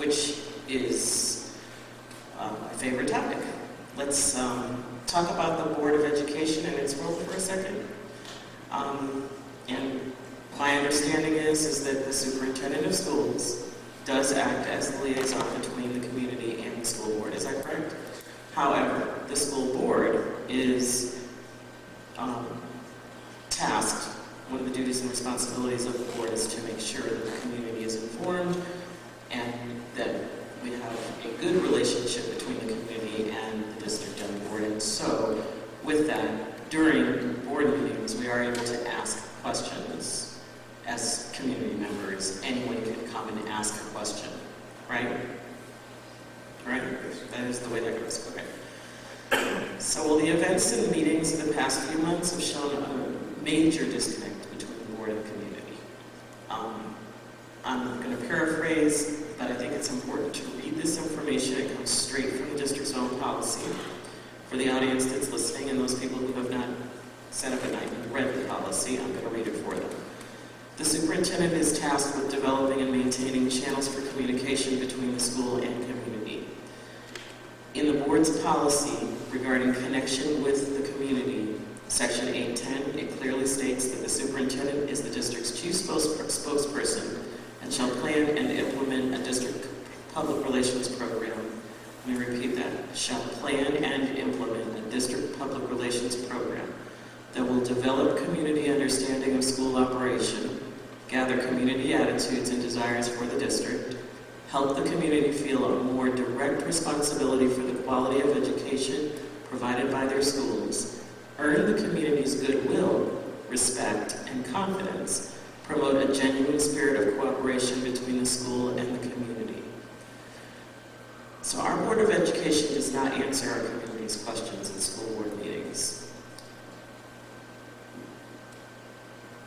which is my favorite topic. Let's talk about the Board of Education and its role for a second. And my understanding is that the superintendent of schools does act as the liaison between the community and the school board. Is that correct? However, the school board is tasked, one of the duties and responsibilities of the board is to make sure that the community is informed and that we have a good relationship between the community and the district and the board. And so, with that, during board meetings, we are able to ask questions as community members. Anyone can come and ask a question, right? Right? That is the way that goes. Okay. So, well, the events and meetings of the past few months have shown a major disconnect between the board and the community. I'm going to paraphrase, but I think it's important to read this information. It comes straight from the district's own policy. For the audience that's listening and those people who have not sat up at night and read the policy, I'm going to read it for them. The superintendent is tasked with developing and maintaining channels for communication between the school and community. In the board's policy regarding connection with the community, Section 810, it clearly states that the superintendent is the district's chief spokesperson and shall plan and implement a district public relations program. Let me repeat that. Shall plan and implement a district public relations program that will develop community understanding of school operation, gather community attitudes and desires for the district, help the community feel a more direct responsibility for the quality of education provided by their schools, earn the community's goodwill, respect, and confidence, promote a genuine spirit of cooperation between the school and the community. So our Board of Education does not answer our community's questions in school board meetings.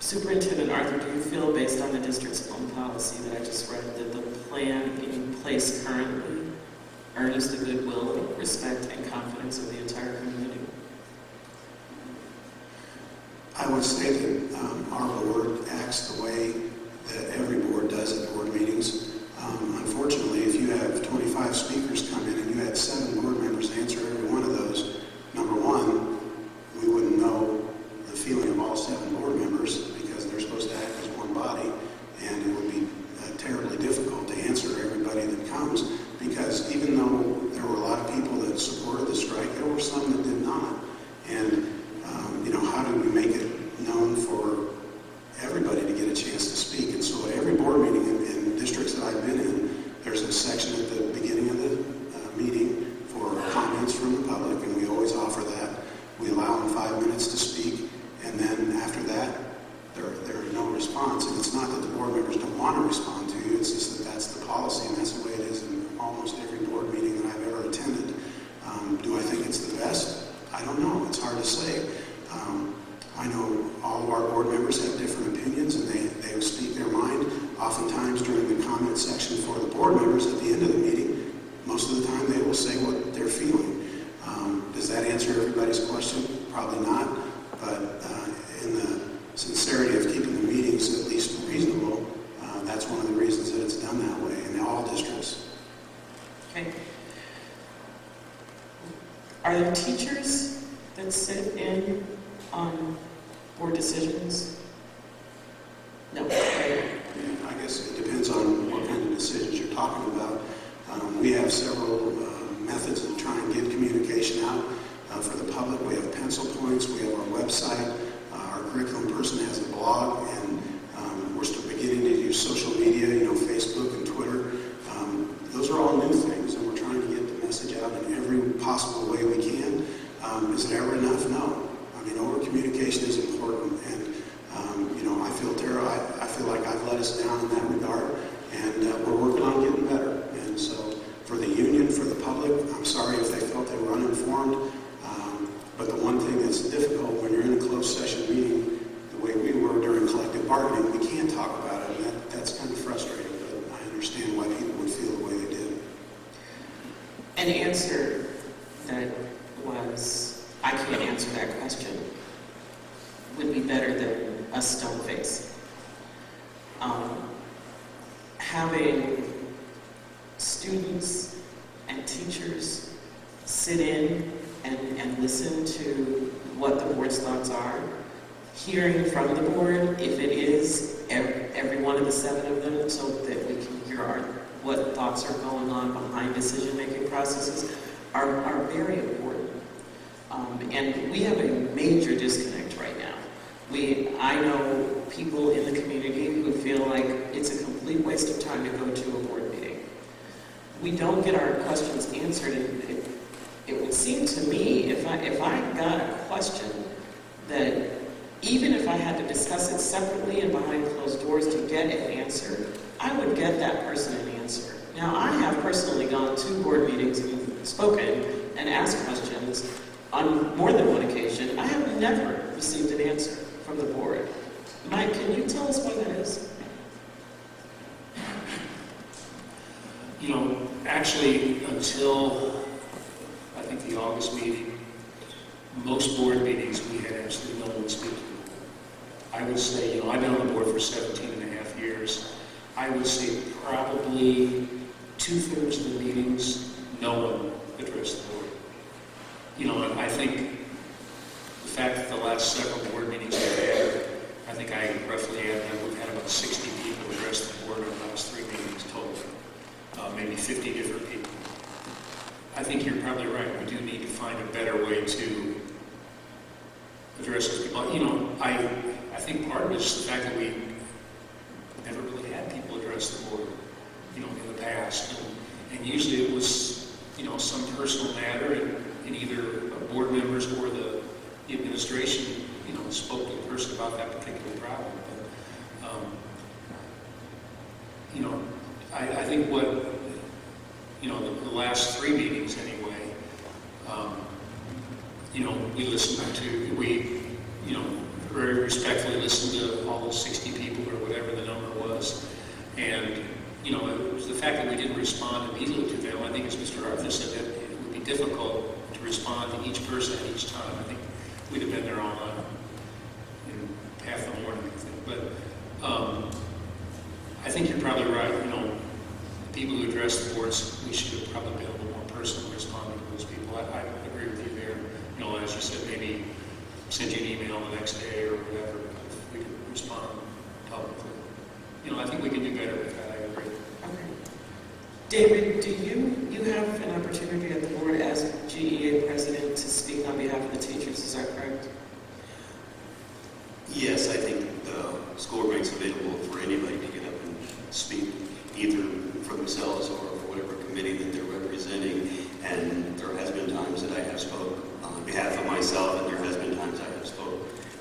Superintendent Arthur, do you feel, based on the district's own policy that I just read, that the plan in place currently earns the goodwill, respect, and confidence of the entire community? I would say that our board acts the way that every board does at board meetings. Unfortunately, if you have 25 speakers come in and you had 7 board members answer every one of those, number one, we wouldn't know the feeling of all 7 board members because they're supposed to act as one body, and it would be terribly difficult to answer everybody that comes, because even though there were a lot of people that supported the strike, there were some that did not. And how do we make it known for everybody to get a chance to speak? And so at every board meeting in districts that I've been in, there's a section at the beginning of the meeting for comments from the public, and we always offer that. We allow them 5 minutes to speak, and then after that, there is no response. And it's not that the board members don't want to respond to you, it's just that that's the policy, and that's the way it is in almost every board meeting that I've ever attended. Do I think it's the best? I don't know. It's hard to say. I know all of our board members have different opinions, and they speak their mind. Oftentimes during the comment section for the board members at the end of the meeting, most of the time they will say what they're feeling. Does that answer everybody's question? Probably not. But in the sincerity of keeping the meetings at least reasonable, that's one of the reasons that it's done that way in all districts. Okay. Are there teachers that sit in on board decisions? No. Right? I guess it depends on what kind of decisions you're talking about. We have several methods of trying to get communication out for the public. We have pencil points, we have our website, our curriculum person has a blog, and we're still beginning to use social media, Facebook and Twitter. Those are all new things, and we're trying to get the message out in every possible way we can. Is it ever enough? No. Over-communication is important, and I feel like I've let us down in that regard, and we're working on getting better. And so for the union, for the public, I'm sorry if they felt they were uninformed, but the one thing that's difficult when you're in a closed session meeting, the way we were during collective bargaining, we can't talk about it, and that's kind of frustrating, but I understand why people would feel the way they did. An answer that was, I can't answer that question, would be better than a stone face. Having students and teachers sit in and listen to what the board's thoughts are, hearing from the board, if it is every one of the 7 of them, so that we can hear what thoughts are going on behind decision-making processes, are very important. And we have a major disconnect right now. I know people in the community who feel like it's a complete waste of time to go to a board meeting. We don't get our questions answered, and it would seem to me, if I got a question, that even if I had to discuss it separately and behind closed doors to get an answer, I would get that person an answer. Now, I have personally gone to board meetings and spoken and asked questions on more than one occasion. I have never received an answer from the board. Mike, can you tell us why that is? You know, actually, until I think the August meeting, most board meetings we had absolutely no one speak to. I would say, you know, I've been on the board for 17 and a half years. I would say probably 2/3 of the meetings, no one addressed the board. You know, and I think the fact that the last several board meetings we've had, I think I roughly had, we've had about 60 people address the board in the last 3 meetings total. Maybe 50 different people. I think you're probably right. We do need to find a better way to address those people. You know, I think part of it is the fact that we never really had people address the board, you know, in the past. And usually it was, you know, some personal matter, and either board members or the administration, you know, spoke to the person about that particular problem. But, you know, I think what, you know, the last 3 meetings anyway, you know, we you know, very respectfully listened to all those 60 people or whatever the number was. And, you know, it was the fact that we didn't respond immediately to them. I think, as Mr. Arthur said, that it would be difficult to respond to each person at each time. I think we'd have been there all night, in half the morning, I think. But I think you're probably right. You know, the people who address the boards, we should have probably been a little more personally responding to those people. I agree with you there. You know, as you said, maybe send you an email the next day or whatever, if we could respond publicly. You know, I think we can do better with that. I agree. Okay. David, do you have an opportunity at the board as GEA president to speak on behalf of the teachers? Is that correct? Yes, I think the school makes available for anybody to get up and speak, either for themselves or for whatever committee that they're representing. And there has been times that I have spoke on behalf of myself, and there has been times I have spoke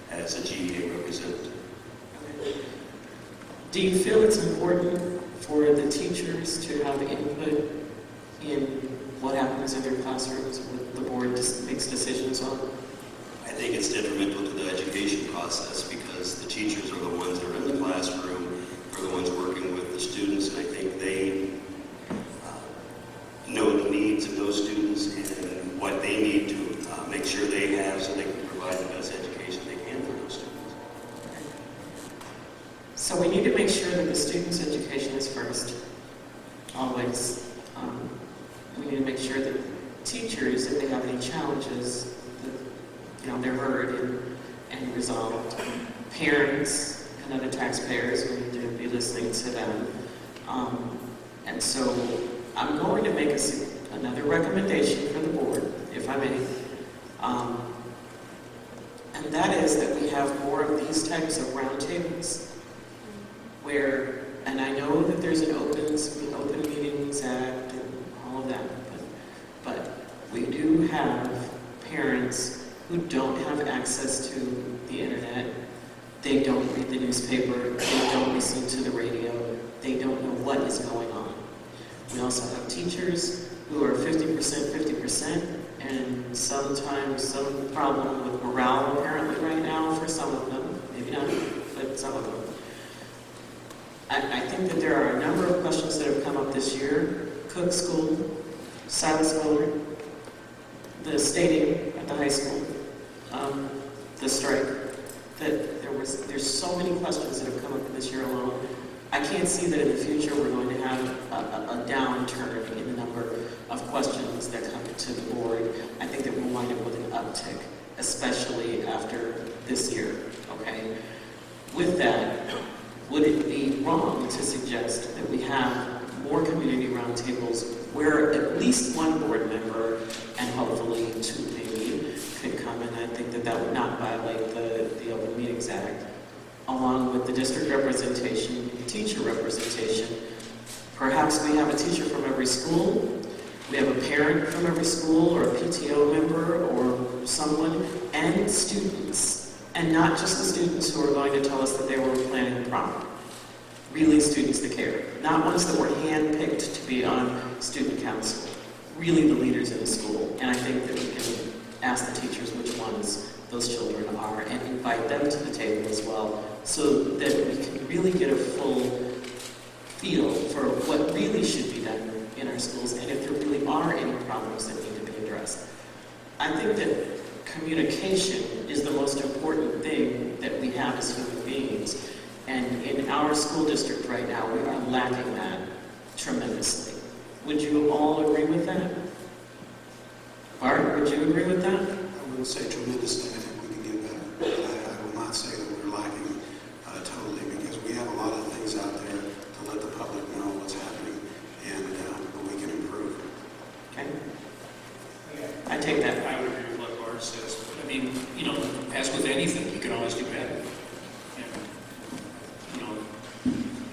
as a GEA representative. Okay. Do you feel it's important for the teachers to have input in what happens in their classrooms, what the board makes decisions on? I think it's detrimental to the education process because the teachers are the ones that are in the classroom, are the ones working with the students, and I think they know the needs of those students and what they need to make sure they have so they can provide the best education they can for those students. So we need to make sure that the student's education is first, always. We need to make sure that teachers, if they have any challenges, that, you know, they're heard and resolved. Parents and other taxpayers, we need to be listening to them. And so I'm going to make another recommendation for the board, if I may. And that is that we have more of these types of roundtables where, and I know that there's an Open Meetings Act and all of that, but we do have parents who don't have access to the internet. They don't read the newspaper, they don't listen to the radio, they don't know what is going on. We also have teachers who are 50%, and sometimes some problem with morale apparently right now for some of them, maybe not, but some of them. I think that there are a number of questions that have come up this year. Cook School, Silas Willard, the stadium at the high school, the strike, that there's so many questions that have come up this year alone. I can't see that in the future we're going to have a downturn in questions that come to the board, I think that we'll wind up with an uptick, especially after this year, okay? With that, would it be wrong to suggest that we have more community roundtables where at least one board member, and hopefully two maybe, could come, and I think that that would not violate the Open Meetings Act, along with the district representation, teacher representation. Perhaps we have a teacher from every school, we have a parent from every school, or a PTO member, or someone, and students. And not just the students who are going to tell us that they were planning the prom. Really students that care. Not ones that were handpicked to be on student council. Really the leaders in the school. And I think that we can ask the teachers which ones those children are and invite them to the table as well, so that we can really get a full feel for what really should be done in our schools, and if there really are any problems that need to be addressed. I think that communication is the most important thing that we have as human beings, and in our school district right now, we are lacking that tremendously. Would you all agree with that? Bart, would you agree with that? I wouldn't say tremendously. I think we can get better. I will not say that we're lacking totally, because we have a lot of things out there to let the public know what's happening, and we can improve. Okay. I take that. I would agree with what Bart says. I mean, you know, as with anything, you can always do better. And,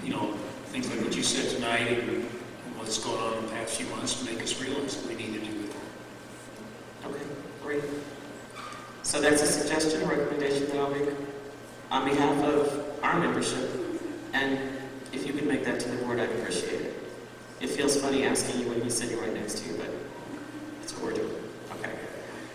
you know, things like what you said tonight and what's going on in the past few months make us realize that we need to do it. Okay, great. So that's a suggestion, a recommendation that I'll make on behalf of our membership. And if you could make that to the board, I'd appreciate it. It feels funny asking you when he's sitting right next to you, but